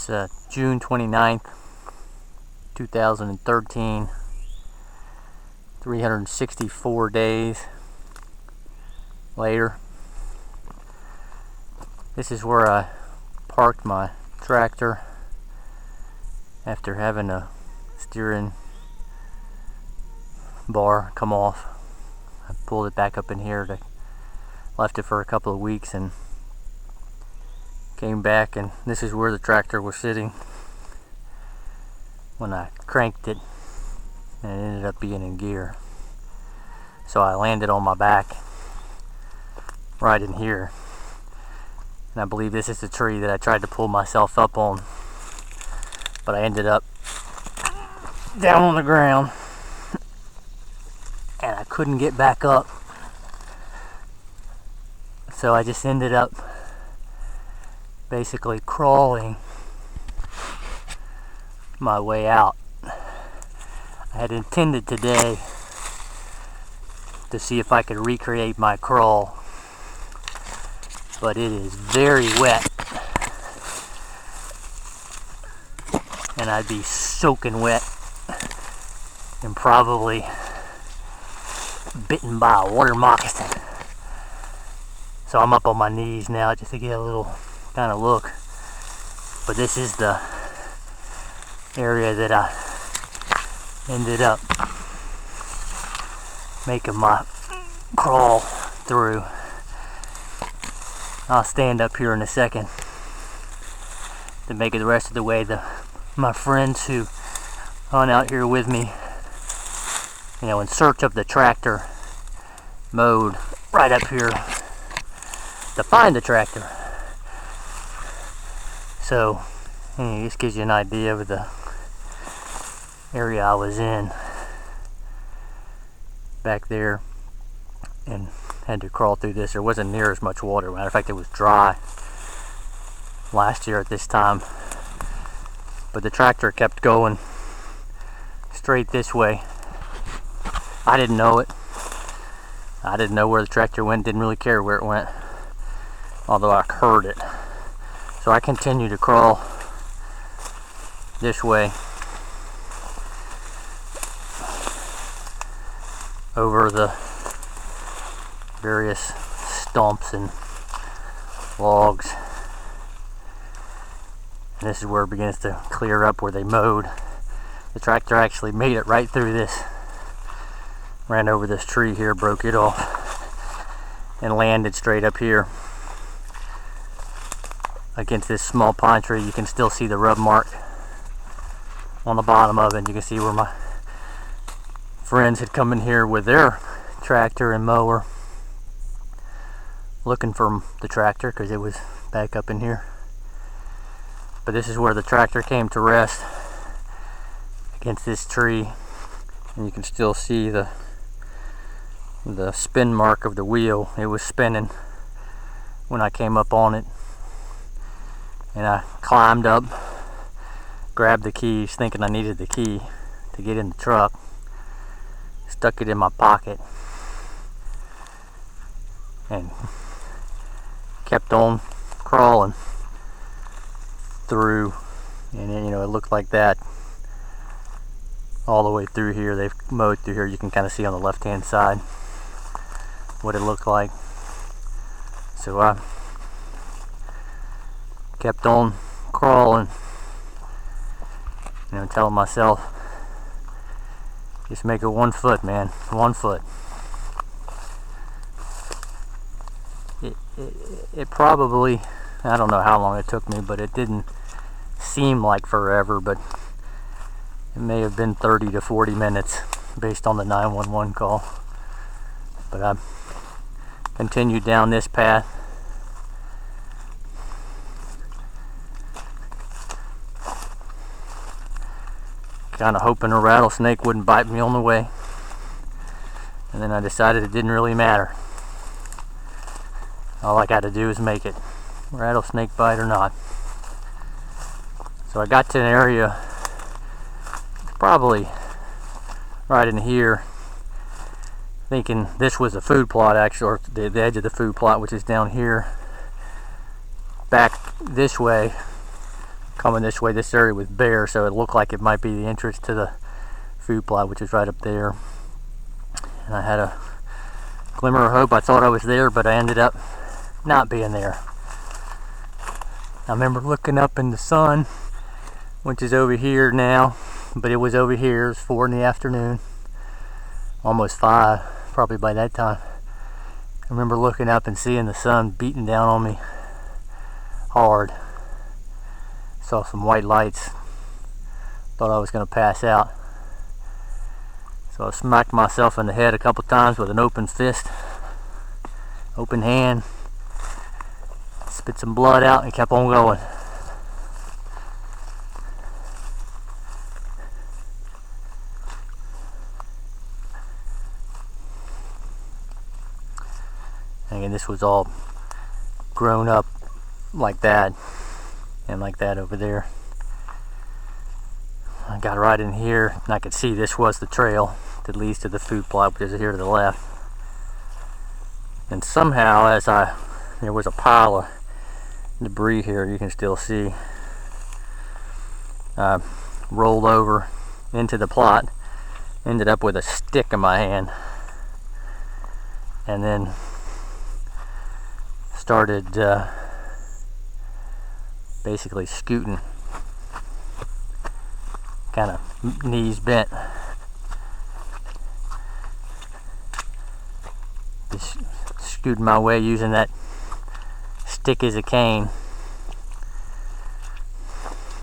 It's June 29th, 2013, 364 days later. This is where I parked my tractor after having a steering bar come off. I pulled it back up in here, left it for a couple of weeks, and came back, and this is where the tractor was sitting when I cranked it, and it ended up being in gear. So I landed on my back right in here, and I believe this is the tree that I tried to pull myself up on, but I ended up down on the ground and I couldn't get back up, so I just ended up basically crawling my way out. I had intended today to see if I could recreate my crawl, but it is very wet and I'd be soaking wet and probably bitten by a water moccasin. So I'm up on my knees now just to get a little kind of look, but this is the area that I ended up making my crawl through. I'll stand up here in a second to make it the rest of the way. My friends who hung out here with me, in search of the tractor, mowed right up here to find the tractor. So this gives you an idea of the area I was in back there, and had to crawl through this. There wasn't near as much water. Matter of fact, it was dry last year at this time, but the tractor kept going straight this way. I didn't know it. I didn't know where the tractor went, didn't really care where it went, although I heard it. So I continued to crawl this way over the various stumps and logs. And this is where it begins to clear up where they mowed. The tractor actually made it right through this, ran over this tree here, broke it off, and landed straight up here against this small pine tree. You can still see the rub mark on the bottom of it. You can see where my friends had come in here with their tractor and mower looking for the tractor because it was back up in here. But this is where the tractor came to rest against this tree, and you can still see the spin mark of the wheel. It was spinning when I came up on it, and I climbed up, grabbed the keys thinking I needed the key to get in the truck, stuck it in my pocket, and kept on crawling through. And then, it looked like that all the way through here. They've mowed through here. You can kind of see on the left hand side what it looked like. So I kept on crawling, telling myself, just make it 1 foot, man, 1 foot. It probably, I don't know how long it took me, but it didn't seem like forever, but it may have been 30 to 40 minutes based on the 911 call. But I continued down this path, kind of hoping a rattlesnake wouldn't bite me on the way. And then I decided it didn't really matter. All I got to do is make it, rattlesnake bite or not. So I got to an area probably right in here, thinking this was a food plot, actually, or the edge of the food plot, which is down here. Back this way coming this way. This area was bare, so it looked like it might be the entrance to the food plot, which is right up there. And I had a glimmer of hope. I thought I was there, but I ended up not being there. I remember looking up in the sun, which is over here now, but it was over here. It was 4 in the afternoon, almost 5 probably by that time. I remember looking up and seeing the sun beating down on me hard. Saw some white lights. Thought I was going to pass out. So I smacked myself in the head a couple times with an open fist, open hand, spit some blood out and kept on going. And this was all grown up like that and like that over there. I got right in here and I could see this was the trail that leads to the food plot, which is here to the left. And somehow, there was a pile of debris here, you can still see. I rolled over into the plot, ended up with a stick in my hand, and then started basically scooting, kind of knees bent, just scooting my way using that stick as a cane.